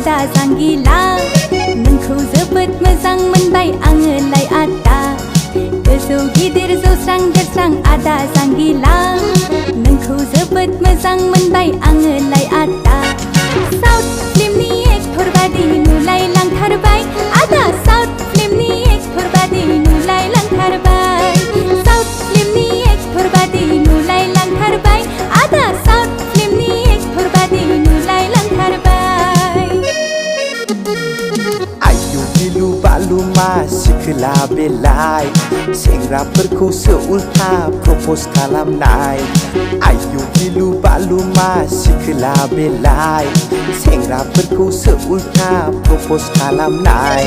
आदा जांगिला नोंखौ जोबोद मोजां मोनबाय आङो लाय आदा गोजौ गिदिर जौस्रां देरस्रां आदा जांगिला नोंखौ जोबोद मोजां मोनबाय आङो लाय आदा साउथ फिल्मनि एक्टर बादि नुलाय लांथारबाय आदा साउथ फिल्मनि एक्टर बादि नुलाय लांथारबाय साउथ फिल्मनि एक्टर बादि नुलाय लांथारबाय आदा साउथ फिल्मनि एक्टर बादि नुलाय लांथारबाय आयु गिलु बालु मा सिखोला बेलाय सेंग्राफोरखौसो उल्था प्रपज खालामनाय आयु गिलु बालु मा सिखोला बेलाय सेंग्राफोरखौसो उल्था प्रपज खालामनाय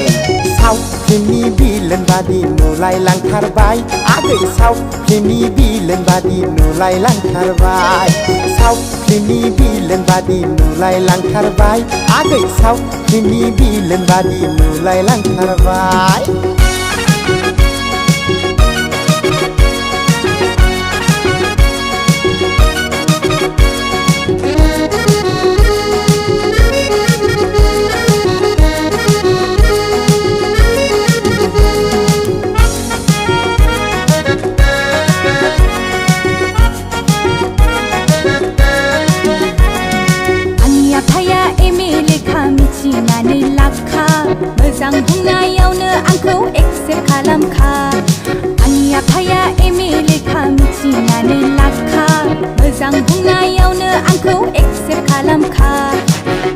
साउथ फिल्मनि बिलेन बादि नुलाय लांथारबाय आगै साउथ फिल्मनि बिलेन बादि नुलाय लांथारबाय साउथ फिल्मनि बिलेन बादि नुलाय लांथारबाय आगै साउथ फिल्मनि बिलेन बादि नुलाय लांथारबाय मिथिनानै लाखा मोजां बुंनायावनो आंखौ एक्सेप्ट खालामखा आंनि आफाया एमए लेखा मिथिनानै लाखा मोजां बुंनायावनो आंखौ एक्सेप्ट खालामखा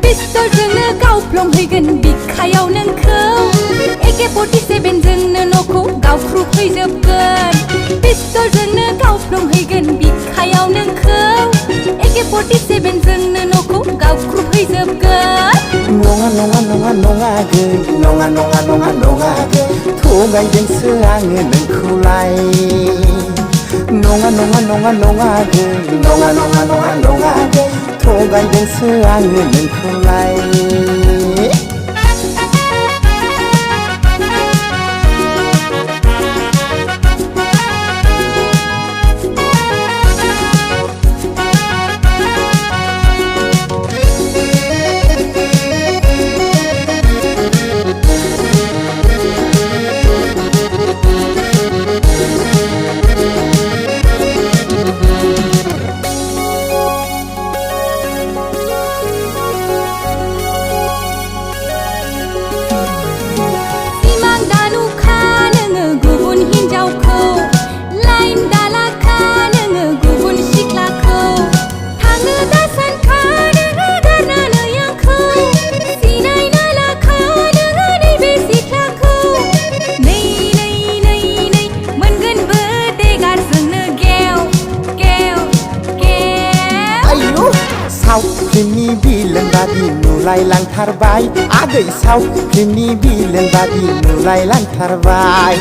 पिस्तलजोंनो गावफ्लंहैगोन बिखायाव नोंखौ AK-47 जोंनो न'खौ गावख्रुबहैजोबगोन पिस्तलजोंनो गावफ्लंहैगोन बिखायाव नोंखौ AK-47 जोंनो न'खौ गावख्रुबहैजोबगोन नङा नङा नङा नङा गै नङा नङा नङा नङा गै थगायदोंसो आङो नोंखौलाय नङा नङा नङा नङा गै नङा नङा नङा नङा गै थगायदोंसो आङो नोंखौलाय साउथ फिल्मनि बिलेन बादि नुलाय लांथारबाय आगै साउथ फिल्मनि बिलेन बादि नुलाय लांथारबाय